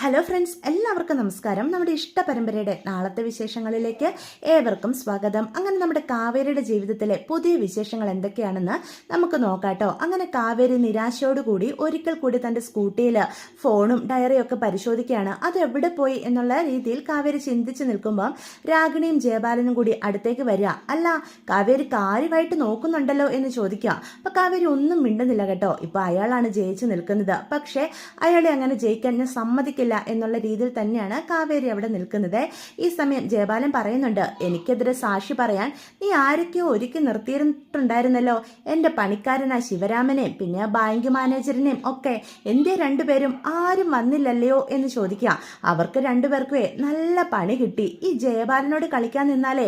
Hello friends, എല്ലാവർക്കും നമസ്കാരം. നമ്മുടെ ഇഷ്ട പരമ്പരയുടെ നാളത്തെ വിശേഷങ്ങളിലേക്ക് ഏവർക്കും സ്വാഗതം. അങ്ങനെ നമ്മുടെ കാവേരിയുടെ ജീവിതത്തിലെ പുതിയ വിശേഷങ്ങൾ എന്തൊക്കെയാണെന്ന് നമുക്ക് നോക്കാട്ടോ. അങ്ങനെ കാവേരി നിരാശയോടുകൂടി ഒരിക്കൽ കൂടി തൻ്റെ സ്കൂട്ടിയിൽ ഫോണും ഡയറിയും ഒക്കെ പരിശോധിക്കുകയാണ്. അത് എവിടെ പോയി എന്നുള്ള രീതിയിൽ കാവേരി ചിന്തിച്ച് നിൽക്കുമ്പോൾ രാഗിണിയും ജയബാലനും കൂടി അടുത്തേക്ക് വരിക. അല്ല, കാവേരി കാര്യമായിട്ട് നോക്കുന്നുണ്ടല്ലോ എന്ന് ചോദിക്കുക. അപ്പം കാവേരി ഒന്നും മിണ്ടുന്നില്ല കേട്ടോ. ഇപ്പം അയാളാണ് ജയിച്ചു നിൽക്കുന്നത്. പക്ഷേ അയാളെ അങ്ങനെ ജയിക്കാൻ ഞാൻ സമ്മതിക്കില്ല എന്നുള്ള രീതിയിൽ തന്നെയാണ് കാവേരി അവിടെ നിൽക്കുന്നത്. ഈ സമയം ജയബാലൻ പറയുന്നുണ്ട്, എനിക്കെതിരെ സാക്ഷി പറയാൻ നീ ആരൊക്കെയോ ഒരുക്കി നിർത്തിയിട്ടുണ്ടായിരുന്നല്ലോ. എൻ്റെ പണിക്കാരനാ ശിവരാമനെയും പിന്നെ ബാങ്ക് മാനേജറിനെയും ഒക്കെ എന്തേ രണ്ടുപേരും ആരും വന്നില്ലല്ലയോ എന്ന് ചോദിക്കുക. അവർക്ക് രണ്ടുപേർക്കുവേ നല്ല പണി കിട്ടി. ഈ ജയബാലനോട് കളിക്കാൻ നിന്നാലേ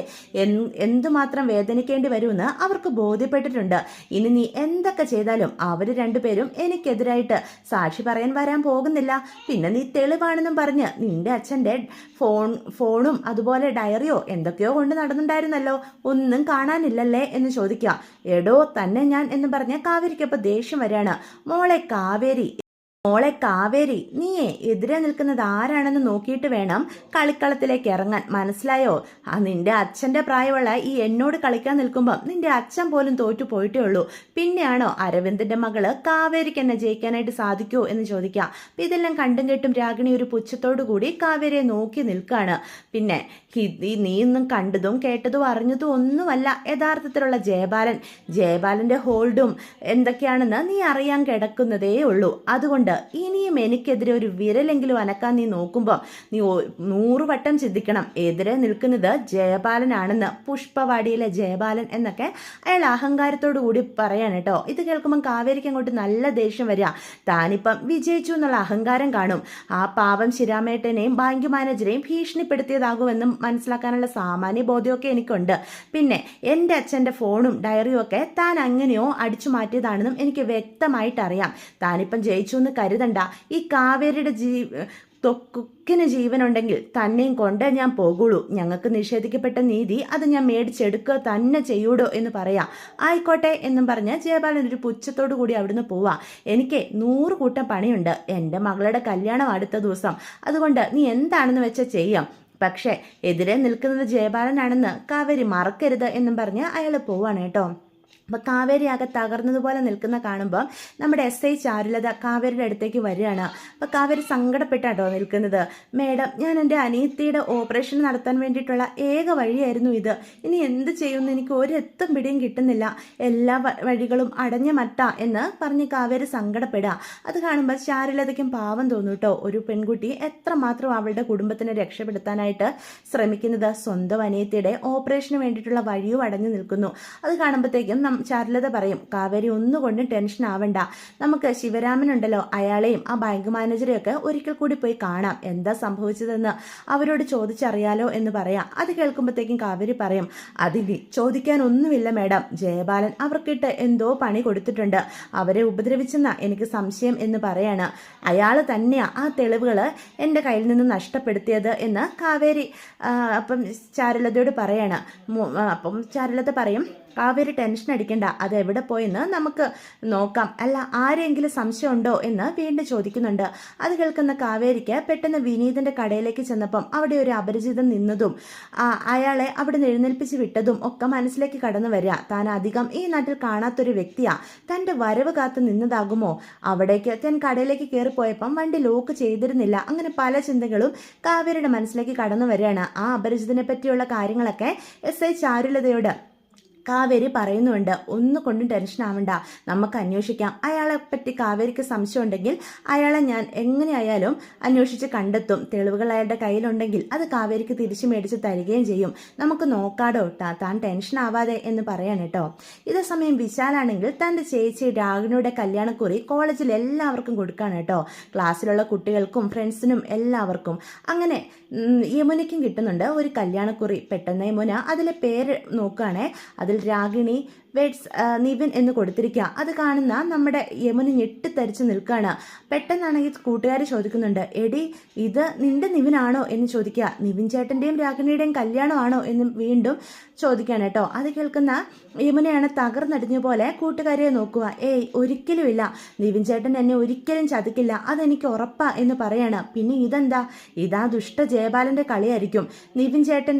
എന്തുമാത്രം വേദനിക്കേണ്ടി വരുമെന്ന് അവർക്ക് ബോധ്യപ്പെട്ടിട്ടുണ്ട്. ഇനി നീ എന്തൊക്കെ ചെയ്താലും അവർ രണ്ടുപേരും എനിക്കെതിരായിട്ട് സാക്ഷി പറയാൻ വരാൻ പോകുന്നില്ല. പിന്നെ നീ തെളിവാണെന്നും പറഞ്ഞ് നിന്റെ അച്ഛൻ്റെ ഫോണും അതുപോലെ ഡയറിയോ എന്തൊക്കെയോ കൊണ്ട് നടന്നുണ്ടായിരുന്നല്ലോ, ഒന്നും കാണാനില്ലല്ലേ എന്ന് ചോദിക്കുക. എടോ തന്നെ ഞാൻ എന്ന് പറഞ്ഞ കാവേരിക്കപ്പോൾ ദേഷ്യം വരികയാണ്. മോളെ കാവേരി, നീയെ എതിരെ നിൽക്കുന്നത് ആരാണെന്ന് നോക്കിയിട്ട് വേണം കളിക്കളത്തിലേക്ക് ഇറങ്ങാൻ, മനസ്സിലായോ? നിന്റെ അച്ഛൻ്റെ പ്രായമുള്ള ഈ എന്നോട് കളിക്കാൻ നിൽക്കുമ്പം നിന്റെ അച്ഛൻ പോലും തോറ്റു പോയിട്ടേ ഉള്ളൂ. പിന്നെയാണോ അരവിന്ദന്റെ മകള് കാവേരിക്ക് എന്നെ ജയിക്കാനായിട്ട് സാധിക്കുമോ എന്ന് ചോദിക്കാം. അപ്പം ഇതെല്ലാം കണ്ടും കേട്ടും രാഗിണി ഒരു പുച്ഛത്തോടു കൂടി കാവേരിയെ നോക്കി നിൽക്കുകയാണ്. പിന്നെ നീ ഒന്നും കണ്ടതും കേട്ടതും അറിഞ്ഞതും ഒന്നുമല്ല യഥാർത്ഥത്തിലുള്ള ജയബാലന്റെ ഹോൾഡും എന്തൊക്കെയാണെന്ന് നീ അറിയാൻ കിടക്കുന്നതേ ഉള്ളൂ. അതുകൊണ്ട് ഇനിയും എനിക്കെതിരെ ഒരു വിരലെങ്കിലും അനക്കാൻ നീ നോക്കുമ്പോൾ നീ 100 വട്ടം ചിന്തിക്കണം. എതിരെ നിൽക്കുന്നത് ജയബാലനാണെന്ന്. പുഷ്പവാടിയിലെ ജയബാലൻ എന്നൊക്കെ അയാൾ അഹങ്കാരത്തോടു കൂടി പറയാണ് കേട്ടോ. ഇത് കേൾക്കുമ്പോൾ കാവേരിക്ക് അങ്ങോട്ട് നല്ല ദേഷ്യം വരിക. താനിപ്പം വിജയിച്ചു എന്നുള്ള അഹങ്കാരം കാണും. ആ പാവം ശിരാമേട്ടനെയും ബാങ്ക് മാനേജരെയും ഭീഷണിപ്പെടുത്തിയതാകുമെന്നും മനസ്സിലാക്കാനുള്ള സാമാന്യ ബോധ്യമൊക്കെ എനിക്കുണ്ട്. പിന്നെ എൻ്റെ അച്ഛൻ്റെ ഫോണും ഡയറിയും ഒക്കെ താൻ അങ്ങനെയോ അടിച്ചു മാറ്റിയതാണെന്നും എനിക്ക് വ്യക്തമായിട്ട് അറിയാം. താനിപ്പം ജയിച്ചു എന്ന് കരുതണ്ട. ഈ കാവേരിയുടെ തൊക്കിന് ജീവനുണ്ടെങ്കിൽ തന്നെയും കൊണ്ട് ഞാൻ പോകുള്ളൂ. ഞങ്ങൾക്ക് നിഷേധിക്കപ്പെട്ട നീതി അത് ഞാൻ മേടിച്ചെടുക്കുക തന്നെ ചെയ്യൂടോ എന്ന് പറയാം. ആയിക്കോട്ടെ എന്നും പറഞ്ഞ് ജയബാലൻ ഒരു പുച്ഛത്തോടു കൂടി അവിടുന്ന് പോവാ. എനിക്ക് 100 കൂട്ടം പണിയുണ്ട്. എൻ്റെ മകളുടെ കല്യാണം അടുത്ത ദിവസം. അതുകൊണ്ട് നീ എന്താണെന്ന് വെച്ചാൽ ചെയ്യാം. പക്ഷേ എതിരെ നിൽക്കുന്നത് ജയബാലനാണെന്ന് കാവേരി മറക്കരുത് എന്നും പറഞ്ഞ് അയാൾ പോവാണ് കേട്ടോ. അപ്പോൾ കാവേരി ആകെ തകർന്നതുപോലെ നിൽക്കുന്ന കാണുമ്പോൾ നമ്മുടെ SI ചാരുലത കാവേരിയുടെ അടുത്തേക്ക് വരികയാണ്. അപ്പോൾ കാവേരി സങ്കടപ്പെട്ടാട്ടോ നിൽക്കുന്നത്. മേഡം, ഞാൻ എൻ്റെ അനിയത്തിയുടെ ഓപ്പറേഷൻ നടത്താൻ വേണ്ടിയിട്ടുള്ള ഏക വഴിയായിരുന്നു ഇത്. ഇനി എന്ത് ചെയ്യുമെന്ന് എനിക്ക് ഒരെത്തും പിടിയും കിട്ടുന്നില്ല. എല്ലാ വഴികളും അടഞ്ഞ മട്ട എന്ന് പറഞ്ഞ് കാവേരി സങ്കടപ്പെടുക. അത് കാണുമ്പോൾ ചാരുലതയ്ക്കും പാവം തോന്നും കേട്ടോ. ഒരു പെൺകുട്ടി എത്രമാത്രം അവളുടെ കുടുംബത്തിനെ രക്ഷപ്പെടുത്താനായിട്ട് ശ്രമിക്കുന്നത് സ്വന്തം അനിയത്തിയുടെ ഓപ്പറേഷന് വേണ്ടിയിട്ടുള്ള വഴിയും അടഞ്ഞു നിൽക്കുന്നു. അത് കാണുമ്പോഴത്തേക്കും ചാരുലത പറയും, കാവേരി ഒന്നുകൊണ്ടും ടെൻഷൻ ആവണ്ട. നമുക്ക് ശിവരാമനുണ്ടല്ലോ, അയാളെയും ആ ബാങ്ക് മാനേജരെയും ഒക്കെ ഒരിക്കൽ കൂടി പോയി കാണാം. എന്താ സംഭവിച്ചതെന്ന് അവരോട് ചോദിച്ചറിയാലോ എന്ന് പറയാം. അത് കേൾക്കുമ്പോഴത്തേക്കും കാവേരി പറയും, അതിന് ചോദിക്കാൻ ഒന്നുമില്ല മേഡം. ജയബാലൻ അവർക്കിട്ട് എന്തോ പണി കൊടുത്തിട്ടുണ്ട്. അവരെ ഉപദ്രവിച്ചെന്നാ എനിക്ക് സംശയം എന്ന് പറയാണ്. അയാൾ തന്നെയാ ആ തെളിവുകൾ എൻ്റെ കയ്യിൽ നിന്ന് നഷ്ടപ്പെടുത്തിയത് എന്ന് കാവേരി അപ്പം ചാരുലതയോട് പറയാണ്. അപ്പം ചാരുലത പറയും, കാവേരി ടെൻഷൻ അടിക്കണ്ട, അത് എവിടെ പോയെന്ന് നമുക്ക് നോക്കാം. അല്ല, ആരെങ്കിലും സംശയമുണ്ടോ എന്ന് വീണ്ടും ചോദിക്കുന്നുണ്ട്. അത് കേൾക്കുന്ന കാവേരിക്ക് പെട്ടെന്ന് വിനീതിൻ്റെ കടയിലേക്ക് ചെന്നപ്പം അവിടെ ഒരു അപരിചിതൻ നിന്നതും അയാളെ അവിടെ നിന്ന് എഴുന്നേൽപ്പിച്ച് വിട്ടതും ഒക്കെ മനസ്സിലേക്ക് കടന്നു വരിക. താൻ അധികം ഈ നാട്ടിൽ കാണാത്തൊരു വ്യക്തിയാ. തൻ്റെ വരവ് കാത്ത് നിന്നതാകുമോ? അവിടേക്ക് താൻ കടയിലേക്ക് കയറിപ്പോയപ്പം വണ്ടി ലോക്ക് ചെയ്തിരുന്നില്ല. അങ്ങനെ പല ചിന്തകളും കാവേരിയുടെ മനസ്സിലേക്ക് കടന്നു വരികയാണ്. ആ അപരിചിതനെ പറ്റിയുള്ള കാര്യങ്ങളൊക്കെ SI ചാരുലതയോട് കാവേരി പറയുന്നുണ്ട്. ഒന്നുകൊണ്ടും ടെൻഷൻ ആവണ്ട, നമുക്ക് അന്വേഷിക്കാം. അയാളെ പറ്റി കാവേരിക്ക് സംശയം ഉണ്ടെങ്കിൽ അയാളെ ഞാൻ എങ്ങനെയായാലും അന്വേഷിച്ച് കണ്ടെത്തും. തെളിവുകൾ അയാളുടെ കയ്യിലുണ്ടെങ്കിൽ അത് കാവേരിക്ക് തിരിച്ചു മേടിച്ച് തരികയും ചെയ്യും. നമുക്ക് നോക്കാടോ, താൻ ടെൻഷൻ ആവാതെ എന്ന് പറയാൻ കേട്ടോ. ഇതേ സമയം വിശാലാണെങ്കിൽ തൻ്റെ ചേച്ചി രാഗിണിയുടെ കല്യാണക്കുറി കോളേജിൽ എല്ലാവർക്കും കൊടുക്കാണ് കേട്ടോ. ക്ലാസ്സിലുള്ള കുട്ടികൾക്കും ഫ്രണ്ട്സിനും എല്ലാവർക്കും. അങ്ങനെ യമുനയ്ക്കും കിട്ടുന്നുണ്ട് ഒരു കല്യാണക്കുറി. പെട്ടെന്ന് യമുന അതിലെ പേര് നോക്കുകയാണെ. അതിൽ അതിൽ രാഗിണി വെഡ്സ് നിവിൻ എന്ന് കൊടുത്തിരിക്കുക. അത് കാണുന്ന നമ്മുടെ യമുന ഞെട്ടിത്തരിച്ച് നിൽക്കുകയാണ്. പെട്ടെന്നാണെങ്കിൽ കൂട്ടുകാർ ചോദിക്കുന്നുണ്ട്, എടി ഇത് നിന്റെ നിവിനാണോ എന്ന് ചോദിക്കുക. നിവിൻ ചേട്ടൻ്റെയും രാഗിണിയുടെയും കല്യാണമാണോ എന്ന് വീണ്ടും ചോദിക്കുകയാണ് കേട്ടോ. അത് കേൾക്കുന്ന യമുനയാണ് തകർന്നടിഞ്ഞ പോലെ കൂട്ടുകാരെ നോക്കുക. ഏയ് ഒരിക്കലുമില്ല, നിവിൻ ചേട്ടൻ എന്നെ ഒരിക്കലും ചതിക്കില്ല, അതെനിക്ക് ഉറപ്പാ എന്ന് പറയാണ്. പിന്നെ ഇതെന്താ, ഇതാ ദുഷ്ട ജയപാലന്റെ കളിയായിരിക്കും. നിവിൻ ചേട്ടൻ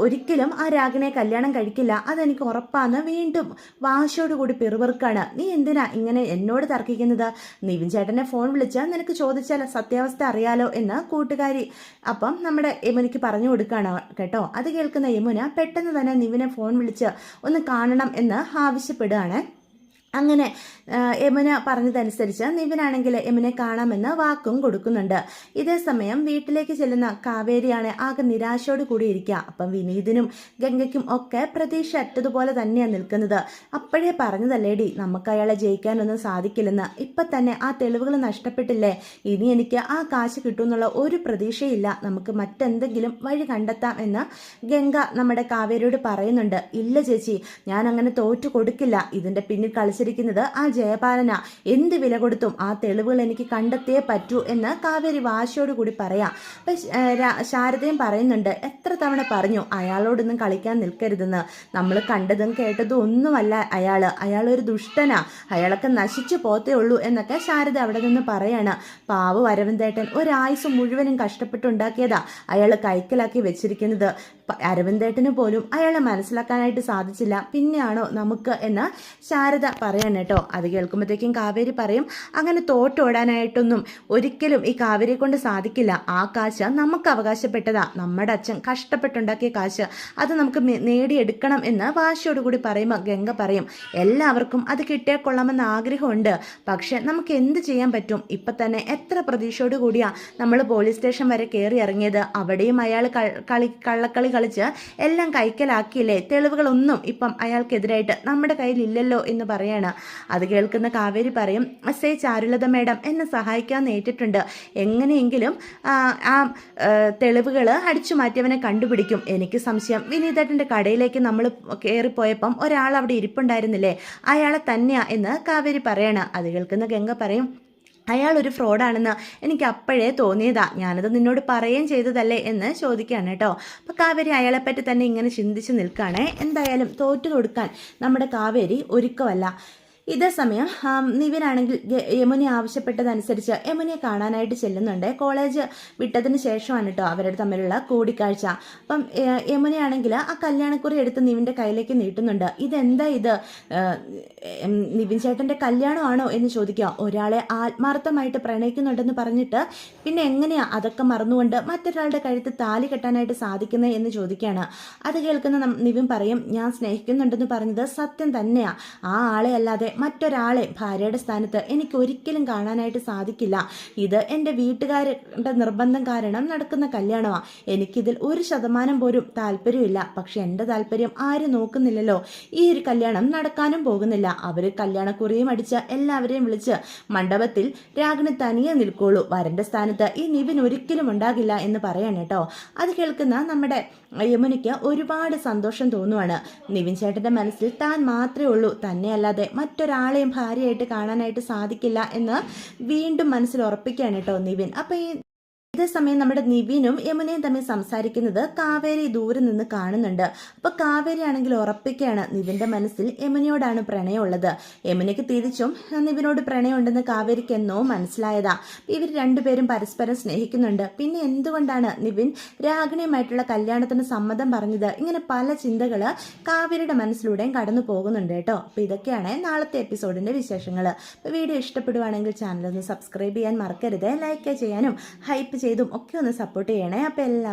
ഒരിക്കലും ആ രാഗിണിയെ കല്യാണം കഴിക്കില്ല, അതെനിക്ക് ഉറപ്പാന്ന് വീണ്ടും വാശിയോടുകൂടി പിറുപിറുക്കാണ്. നീ എന്തിനാ ഇങ്ങനെ എന്നോട് തർക്കിക്കുന്നത്? നിവിൻ ചേട്ടനെ ഫോൺ വിളിച്ച് നിനക്ക് ചോദിച്ചാൽ സത്യാവസ്ഥ അറിയാലോ എന്ന് കൂട്ടുകാരി അപ്പം നമ്മുടെ യമുനയ്ക്ക് പറഞ്ഞു കൊടുക്കുകയാണ് കേട്ടോ. അത് കേൾക്കുന്ന യമുന പെട്ടെന്ന് തന്നെ നിവിനെ ഫോൺ വിളിച്ച് ഒന്ന് കാണണം എന്ന് ആവശ്യപ്പെടുകയാണ്. അങ്ങനെ യമുന പറഞ്ഞതനുസരിച്ച് നിവിനാണെങ്കിൽ യമുനെ കാണാമെന്ന് വാക്കും കൊടുക്കുന്നുണ്ട്. ഇതേ സമയം വീട്ടിലേക്ക് ചെല്ലുന്ന കാവേരിയാണ് ആകെ നിരാശയോട് കൂടി ഇരിക്കുക. അപ്പം വിനീതിനും ഗംഗയ്ക്കും ഒക്കെ പ്രതീക്ഷ അറ്റതുപോലെ തന്നെയാണ് നിൽക്കുന്നത്. അപ്പോഴേ പറഞ്ഞതല്ലേടി നമുക്ക് അയാളെ ജയിക്കാനൊന്നും സാധിക്കില്ലെന്ന്. ഇപ്പം തന്നെ ആ തെളിവുകൾ നഷ്ടപ്പെട്ടില്ലേ, ഇനി എനിക്ക് ആ കാശ് കിട്ടുമെന്നുള്ള ഒരു പ്രതീക്ഷയില്ല, നമുക്ക് മറ്റെന്തെങ്കിലും വഴി കണ്ടെത്താം എന്ന് ഗംഗ നമ്മുടെ കാവേരിയോട് പറയുന്നുണ്ട്. ഇല്ല ചേച്ചി, ഞാൻ അങ്ങനെ തോറ്റു കൊടുക്കില്ല, ഇതിൻ്റെ പിന്നിൽ കളിച്ചിരിക്കുന്നത് ആ ജയപാലന, എന്ത് വില കൊടുത്തും ആ തെളിവുകൾ എനിക്ക് കണ്ടെത്തിയേ പറ്റൂ എന്ന് കാവേരി വാശിയോട് കൂടി പറയാം. അപ്പം ശാരദയും പറയുന്നുണ്ട്, എത്ര തവണ പറഞ്ഞു അയാളോടൊന്നും കളിക്കാൻ നിൽക്കരുതെന്ന്, നമ്മൾ കണ്ടതും കേട്ടതും ഒന്നുമല്ല അയാളൊരു ദുഷ്ടനാ, അയാളൊക്കെ നശിച്ചു പോത്തേ ഉള്ളൂ എന്നൊക്കെ ശാരദ അവിടെ നിന്ന് പറയാണ്. പാവു അരവിന്ദേട്ടൻ ഒരായുസ് മുഴുവനും കഷ്ടപ്പെട്ടുണ്ടാക്കിയതാ അയാൾ കൈക്കലാക്കി വെച്ചിരിക്കുന്നത്. അരവിന്ദേട്ടന് പോലും അയാളെ മനസ്സിലാക്കാനായിട്ട് സാധിച്ചില്ല, പിന്നെയാണോ നമുക്ക് എന്ന് ശാരദ പറയാൻ കേട്ടോ. അത് കേൾക്കുമ്പോഴത്തേക്കും കാവേരി പറയും, അങ്ങനെ തോറ്റോടാനായിട്ടൊന്നും ഒരിക്കലും ഈ കാവേരിയെ കൊണ്ട് സാധിക്കില്ല. ആ കാശ് നമുക്ക് അവകാശപ്പെട്ടതാ, നമ്മുടെ അച്ഛൻ കഷ്ടപ്പെട്ടുണ്ടാക്കിയ കാശ്, അത് നമുക്ക് നേടിയെടുക്കണം എന്ന് വാശിയോടുകൂടി പറയുമ്പോൾ ഗംഗ പറയും, എല്ലാവർക്കും അത് കിട്ടിയാൽ കൊള്ളാമെന്ന് ആഗ്രഹമുണ്ട്, പക്ഷെ നമുക്ക് എന്ത് ചെയ്യാൻ പറ്റും? ഇപ്പം തന്നെ എത്ര പ്രതീക്ഷയോട് കൂടിയാ നമ്മൾ പോലീസ് സ്റ്റേഷൻ വരെ കയറി ഇറങ്ങിയത്, അവിടെയും അയാൾ കള്ളക്കളി കളിച്ച് എല്ലാം കൈക്കലാക്കിയില്ലേ, തെളിവുകളൊന്നും ഇപ്പം അയാൾക്കെതിരായിട്ട് നമ്മുടെ കയ്യിലില്ലല്ലോ എന്ന് പറയാണ്. അത് കേൾക്കുന്ന കാവേരി പറയും, എസ്.ഐ ചാരുലത മേഡം എന്നെ സഹായിക്കാൻ നേരിട്ടുണ്ട്, എങ്ങനെയെങ്കിലും ആ തെളിവുകൾ അടിച്ചു മാറ്റിയവനെ കണ്ടുപിടിക്കും. എനിക്ക് സംശയം വിനീതേട്ടൻ്റെ കടയിലേക്ക് നമ്മൾ കയറിപ്പോയപ്പം ഒരാൾ അവിടെ ഇരിപ്പുണ്ടായിരുന്നില്ലേ, അയാളെ തന്നെയാ എന്ന് കാവേരി പറയാണ്. അത് കേൾക്കുന്ന ഗംഗ പറയും, അയാളൊരു ഫ്രോഡാണെന്ന് എനിക്ക് അപ്പോഴേ തോന്നിയതാ, ഞാനത് നിന്നോട് പറയുകയും ചെയ്തതല്ലേ എന്ന് ചോദിക്കുകയാണ് കേട്ടോ. അപ്പോൾ കാവേരി അയാളെപ്പറ്റി തന്നെ ഇങ്ങനെ ചിന്തിച്ച് നിൽക്കുകയാണേ. എന്തായാലും തോറ്റു കൊടുക്കാൻ നമ്മുടെ കാവേരി ഒരുക്കമല്ല. ഇതേ സമയം നിവിനാണെങ്കിൽ യമുന ആവശ്യപ്പെട്ടതനുസരിച്ച് യമുനയെ കാണാനായിട്ട് ചെല്ലുന്നുണ്ട്. കോളേജ് വിട്ടതിന് ശേഷമാണ് കേട്ടോ അവരുടെ തമ്മിലുള്ള കൂടിക്കാഴ്ച. അപ്പം യമുനയാണെങ്കിൽ ആ കല്യാണക്കുറി എടുത്ത് നിവിൻ്റെ കയ്യിലേക്ക് നീട്ടുന്നുണ്ട്. ഇതെന്താ ഇത്, നിവിൻ ചേട്ടൻ്റെ കല്യാണമാണോ എന്ന് ചോദിക്കുക. ഒരാളെ ആത്മാർത്ഥമായിട്ട് പ്രണയിക്കുന്നുണ്ടെന്ന് പറഞ്ഞിട്ട് പിന്നെ എങ്ങനെയാ അതൊക്കെ മറന്നുകൊണ്ട് മറ്റൊരാളുടെ കഴുത്ത് താലി കെട്ടാനായിട്ട് സാധിക്കുന്നത് എന്ന് ചോദിക്കുകയാണ്. അത് കേൾക്കുന്ന നിവിൻ പറയും, ഞാൻ സ്നേഹിക്കുന്നുണ്ടെന്ന് പറഞ്ഞത് സത്യം തന്നെയാ, ആ ആളെ അല്ലാതെ മറ്റൊരാളെ ഭാര്യയുടെ സ്ഥാനത്ത് എനിക്ക് ഒരിക്കലും കാണാനായിട്ട് സാധിക്കില്ല. ഇത് എൻ്റെ വീട്ടുകാരുടെ നിർബന്ധം കാരണം നടക്കുന്ന കല്യാണമാണ്, എനിക്കിതിൽ 1% പോലും താല്പര്യമില്ല. പക്ഷെ എൻ്റെ താല്പര്യം ആരും നോക്കുന്നില്ലല്ലോ, ഈ ഒരു കല്യാണം നടക്കാനും പോകുന്നില്ല. അവർ കല്യാണക്കുറിയും അടിച്ച് എല്ലാവരെയും വിളിച്ച് മണ്ഡപത്തിൽ രാഗിണി തനിയെ നിൽക്കുള്ളൂ, വരൻ്റെ സ്ഥാനത്ത് ഈ നിവിൻ ഒരിക്കലും ഉണ്ടാകില്ല എന്ന് പറയാണ് കേട്ടോ. അത് കേൾക്കുന്ന നമ്മുടെ യമുനയ്ക്ക് ഒരുപാട് സന്തോഷം തോന്നുവാണ്. നിവിൻ ചേട്ടൻ്റെ മനസ്സിൽ താൻ മാത്രമേ ഉള്ളൂ, തന്നെ അല്ലാതെ മറ്റൊരാളെയും ഭാര്യയായിട്ട് കാണാനായിട്ട് സാധിക്കില്ല എന്ന് വീണ്ടും മനസ്സിൽ ഉറപ്പിക്കുകയാണ് കേട്ടോ നിവിൻ. അപ്പം ഇതേസമയം നമ്മുടെ നിവിനും യമുനയും തമ്മിൽ സംസാരിക്കുന്നത് കാവേരി ദൂരെ നിന്ന് കാണുന്നുണ്ട്. അപ്പോൾ കാവേരി ആണെങ്കിൽ ഉറപ്പിക്കുകയാണ് നിവിൻ്റെ മനസ്സിൽ യമുനയോടാണ് പ്രണയമുള്ളത്. യമുനയ്ക്ക് തിരിച്ചും നിവിനോട് പ്രണയമുണ്ടെന്ന് കാവേരിക്ക് എന്നോ മനസ്സിലായതാ. ഇവർ രണ്ടുപേരും പരസ്പരം സ്നേഹിക്കുന്നുണ്ട്. പിന്നെ എന്തുകൊണ്ടാണ് നിവിൻ രാഗിണിയുമായിട്ടുള്ള കല്യാണത്തിന് സമ്മതം പറഞ്ഞത്? ഇങ്ങനെ പല ചിന്തകൾ കാവേരിയുടെ മനസ്സിലൂടെയും കടന്നു പോകുന്നുണ്ട് കേട്ടോ. അപ്പോൾ ഇതൊക്കെയാണ് നാളത്തെ എപ്പിസോഡിൻ്റെ വിശേഷങ്ങൾ. അപ്പോൾ വീഡിയോ ഇഷ്ടപ്പെടുവാണെങ്കിൽ ചാനലൊന്ന് സബ്സ്ക്രൈബ് ചെയ്യാൻ മറക്കരുത്, ലൈക്ക് ചെയ്യാനും ഹൈപ്പ് ചെയ്തും ഒക്കെ ഒന്ന് സപ്പോർട്ട് ചെയ്യണേ. അപ്പോൾ എല്ലാവരും